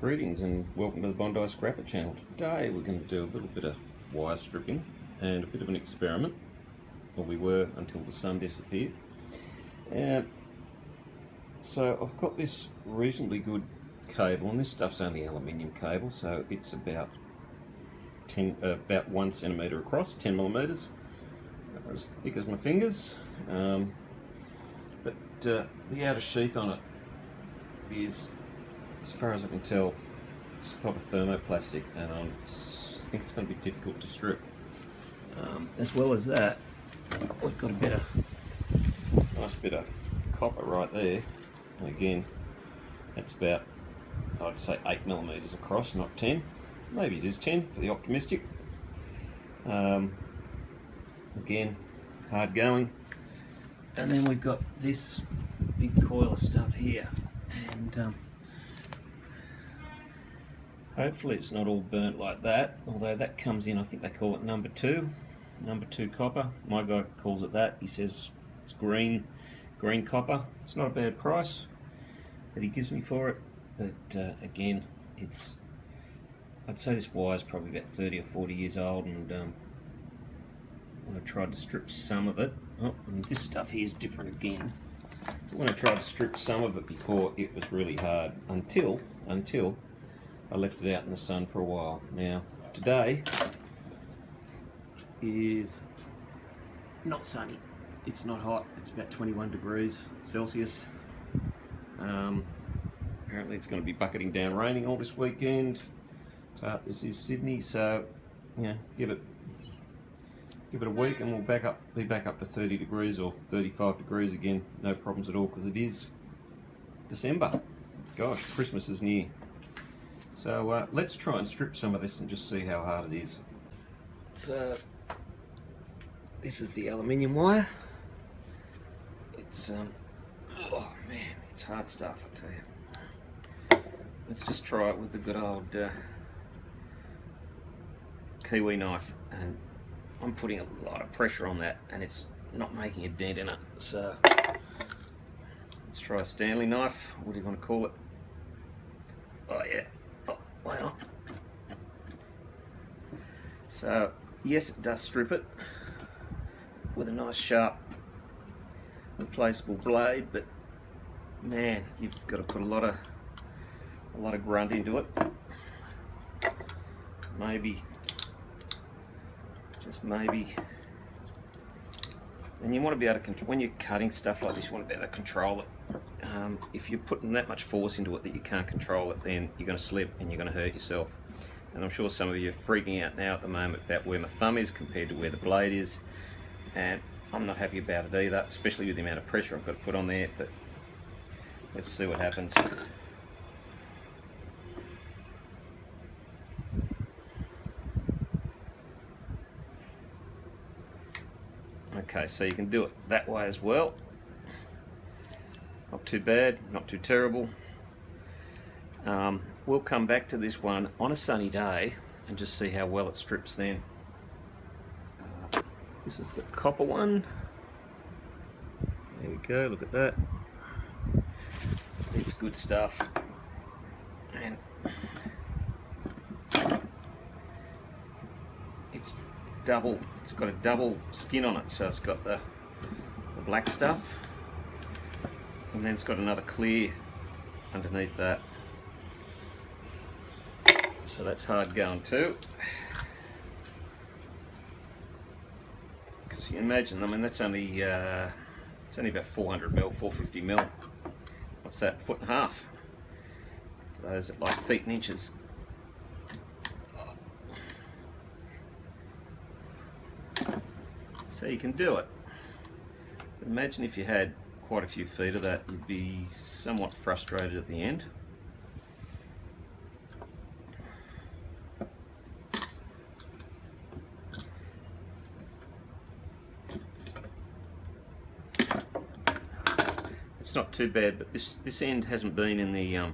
Greetings and welcome to the Bondi Scrapper channel. Today we're going to do a little bit of wire stripping and a bit of an experiment, or we were until the sun disappeared. So I've got this reasonably good cable, and this stuff's only aluminium cable, so it's about 1 centimetre across, 10 millimetres, as thick as my fingers. But the outer sheath on it is, as far as I can tell, it's proper thermoplastic, and I think it's going to be difficult to strip. As well as that, we've got a nice bit of copper right there. And again, that's about, I'd say, 8 millimetres across, not 10. Maybe it is 10 for the optimistic. Again, hard going. And then we've got this big coil of stuff here, and hopefully it's not all burnt like that, although that comes in, I think they call it number two copper. My guy calls it that. He says it's green copper. It's not a bad price that he gives me for it, but again, I'd say this wire is probably about 30 or 40 years old, and when I tried to strip some of it, and this stuff here is different again. When I tried to strip some of it before, it was really hard until I left it out in the sun for a while. Now, today is not sunny. It's not hot. It's about 21 degrees Celsius. Apparently it's going to be bucketing down raining all this weekend. This is Sydney, so yeah, give it a week and we'll be back up to 30 degrees or 35 degrees again. No problems at all, because it is December. Gosh, Christmas is near. So let's try and strip some of this and just see how hard it is. So this is the aluminium wire. It's oh man, it's hard stuff, I tell you. Let's just try it with the good old Kiwi knife, and I'm putting a lot of pressure on that and it's not making a dent in it. So let's try a Stanley knife. What do you want to call it? Oh yeah. Oh, why not? So yes, it does strip it with a nice sharp replaceable blade, but man, you've got to put a lot of grunt into it. Maybe, just maybe. And you want to be able to control, when you're cutting stuff like this, you want to be able to control it. If you're putting that much force into it that you can't control it, then you're going to slip and you're going to hurt yourself. And I'm sure some of you are freaking out now at the moment about where my thumb is compared to where the blade is, and I'm not happy about it either, especially with the amount of pressure I've got to put on there. But let's see what happens. Okay, so you can do it that way as well. Not too bad, not too terrible. We'll come back to this one on a sunny day and just see how well it strips then. This is the copper one. There we go, look at that. It's good stuff. And it's got a double skin on it, so it's got the black stuff, and then it's got another clear underneath that. So that's hard going too. Because you imagine, I mean, that's only it's only about 400 mil, 450 mil. What's that? Foot and a half. For those that like feet and inches. So you can do it. But imagine if you had quite a few feet of that, you'd be somewhat frustrated at the end. It's not too bad, but this end hasn't been in the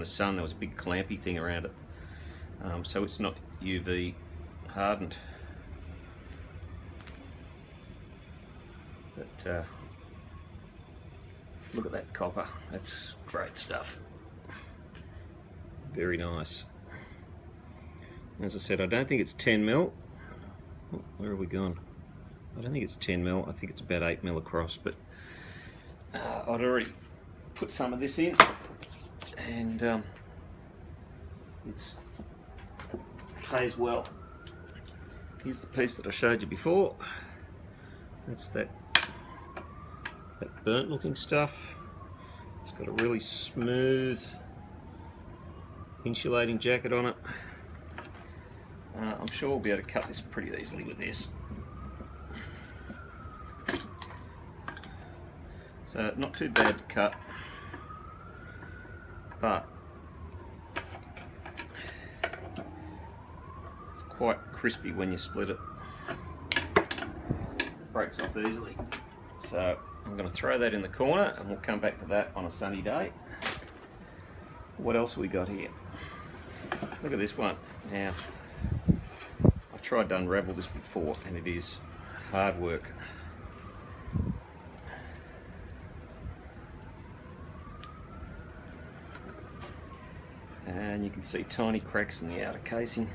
sun. There was a big clampy thing around it, so it's not UV hardened. But look at that copper, that's great stuff. Very nice. As I said, I don't think it's 10 mil. Oh, where have we gone? I don't think it's 10 mil. I think it's about 8 mil across, but I'd already put some of this in, and it pays well. Here's the piece that I showed you before. That's that burnt looking stuff. It's got a really smooth insulating jacket on it. I'm sure we'll be able to cut this pretty easily with this. So not too bad to cut, but it's quite crispy when you split it. Breaks off easily. So I'm going to throw that in the corner and we'll come back to that on a sunny day. What else have we got here? Look at this one. Now, I tried to unravel this before and it is hard work. And you can see tiny cracks in the outer casing.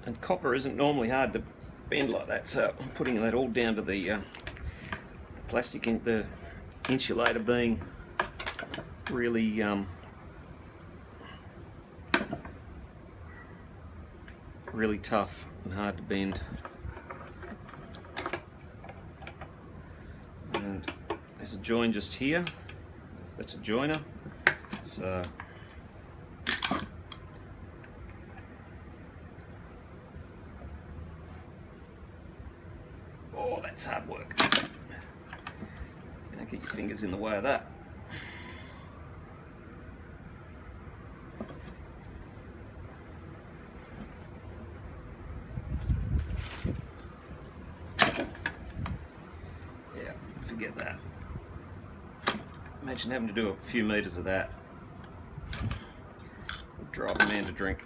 And copper isn't normally hard to bend like that, so I'm putting that all down to the plastic, the insulator being really really tough and hard to bend. And there's a join just here. That's a joiner. So oh, that's hard work. Don't get your fingers in the way of that. Yeah, forget that. Imagine having to do a few meters of that. Would drive a man to drink.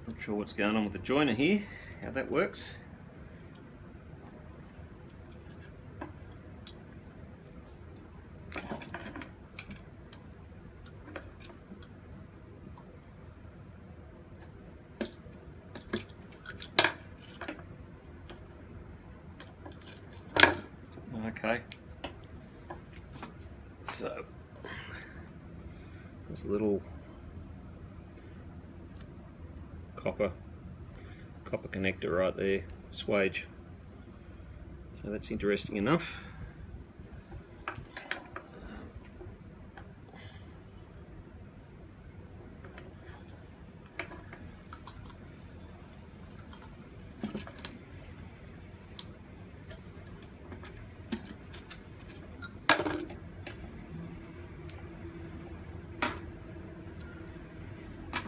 Not sure what's going on with the joiner here, how that works. Okay, so there's a little copper connector right there, swage. So that's interesting enough.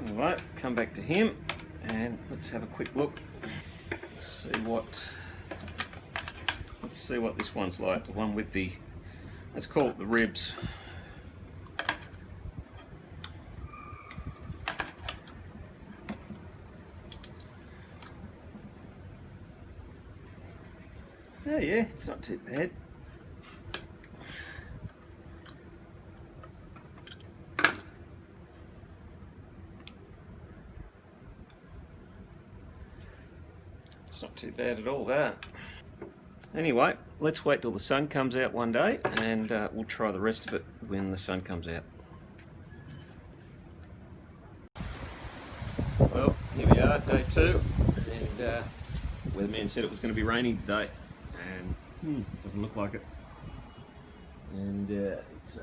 Alright, come back to him and let's have a quick look. Let's see what this one's like. The one with the, let's call it the ribs. Oh yeah, it's not too bad. It's not too bad at all, that. Anyway, let's wait till the sun comes out one day and we'll try the rest of it when the sun comes out. Well, here we are, day 2, and weatherman said it was going to be raining today, and doesn't look like it. And it's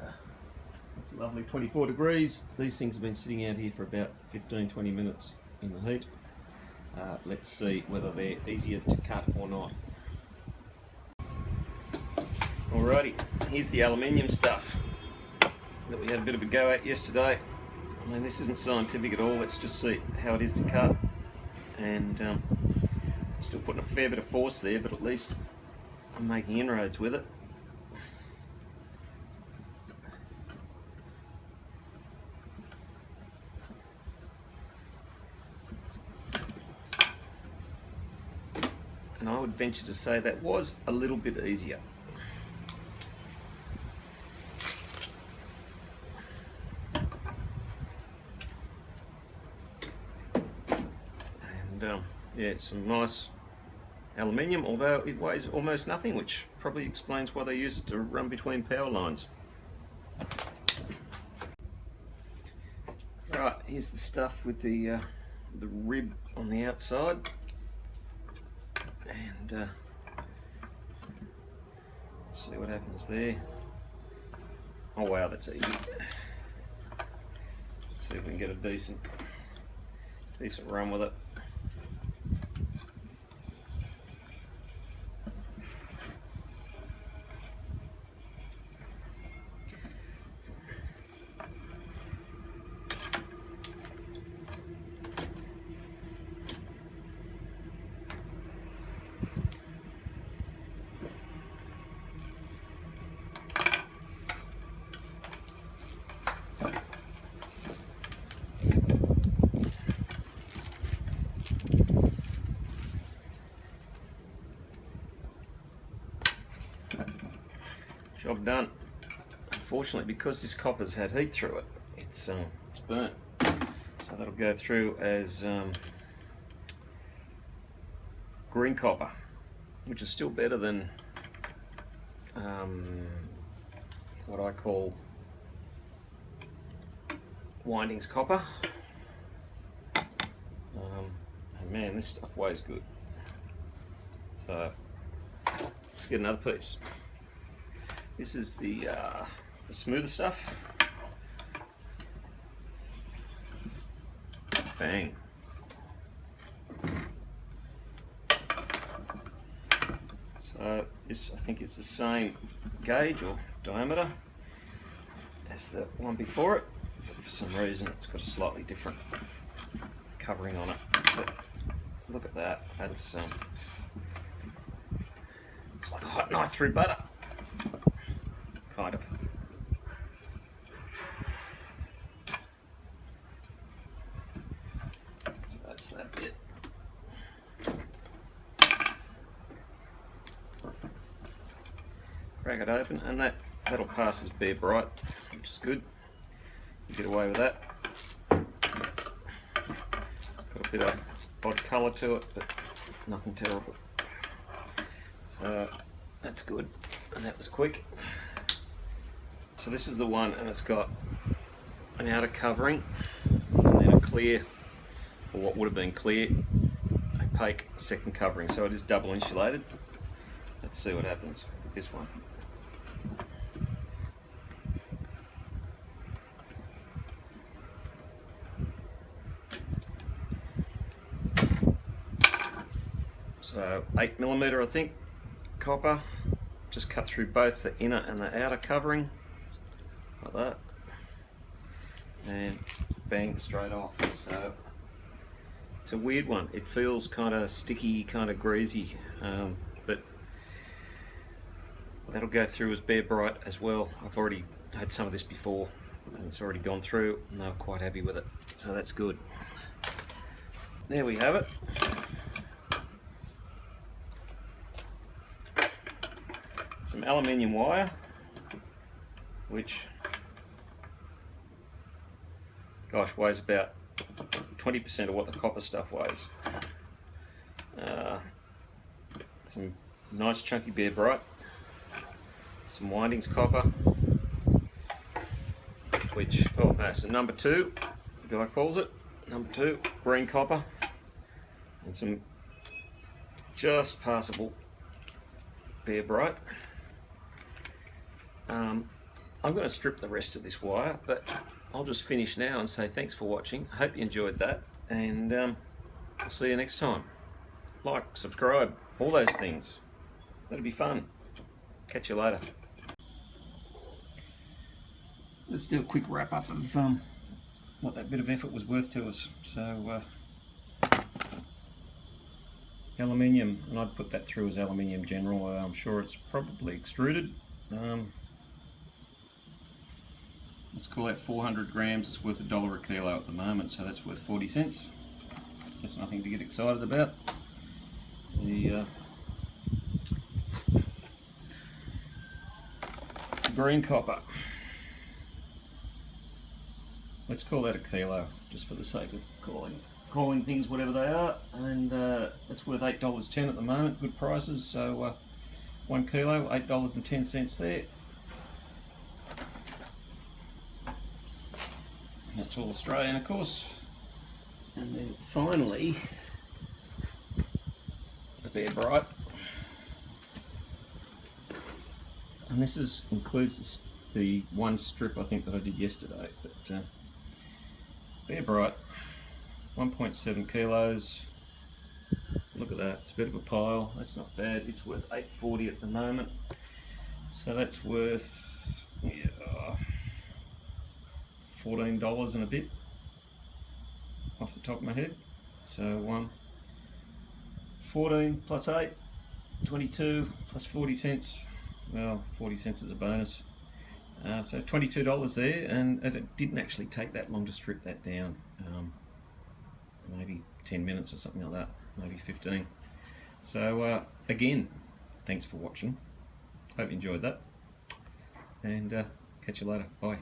lovely, 24 degrees. These things have been sitting out here for about 15-20 minutes in the heat. Let's see whether they're easier to cut or not. Alrighty, here's the aluminium stuff that we had a bit of a go at yesterday. I mean, this isn't scientific at all, let's just see how it is to cut. And I'm still putting a fair bit of force there, but at least I'm making inroads with it. And I would venture to say that was a little bit easier. And yeah, some nice aluminium, although it weighs almost nothing, which probably explains why they use it to run between power lines. Right, here's the stuff with the rib on the outside. And see what happens there. Oh wow, that's easy. Let's see if we can get a decent run with it. Job done. Unfortunately, because this copper's had heat through it, it's burnt. So that'll go through as green copper, which is still better than what I call windings copper. And man, this stuff weighs good. So let's get another piece. This is the smoother stuff. Bang. So this, I think, is the same gauge or diameter as the one before it, but for some reason it's got a slightly different covering on it. But look at that. That's it's like a hot knife through butter. Kind of. So that's that bit. Crack it open, and that'll pass as bare bright, which is good. You get away with that. Got a bit of odd colour to it, but nothing terrible. So that's good, and that was quick. So this is the one, and it's got an outer covering and then a clear, or what would have been clear, opaque second covering. So it is double insulated. Let's see what happens with this one. So 8mm, I think, copper, just cut through both the inner and the outer covering. Like that, and bang, straight off. So it's a weird one. It feels kind of sticky, kind of greasy, but that'll go through as bare bright as well. I've already had some of this before and it's already gone through, and I'm quite happy with it, so that's good. There we have it. Some aluminium wire, which, gosh, weighs about 20% of what the copper stuff weighs. Some nice chunky bare bright, some windings copper, which, oh no, so number 2, the guy calls it, number 2, green copper, and some just passable bare bright. I'm going to strip the rest of this wire, but I'll just finish now and say thanks for watching. Hope you enjoyed that, and I'll see you next time. Like, subscribe, all those things. That'll be fun. Catch you later. let's do a quick wrap up of what that bit of effort was worth to us. So aluminium, and I'd put that through as aluminium general. I'm sure it's probably extruded. Let's call that 400 grams. It's worth $1 a kilo at the moment, so that's worth 40 cents. That's nothing to get excited about. The green copper, let's call that a kilo, just for the sake of calling things whatever they are, and it's worth $8.10 at the moment. Good prices. So 1 kilo, $8.10 there. That's all Australian, of course. And then finally, the Bear Bright, and this includes the one strip I think that I did yesterday. But Bear Bright, 1.7 kilos. Look at that, it's a bit of a pile. That's not bad. It's worth $8.40 at the moment. So that's worth $14 and a bit off the top of my head. So 14 plus 8, 22 plus 40 cents. Well, 40 cents is a bonus. So $22 there, and it didn't actually take that long to strip that down. Maybe 10 minutes or something like that, maybe 15. So again, thanks for watching. Hope you enjoyed that, and catch you later. Bye.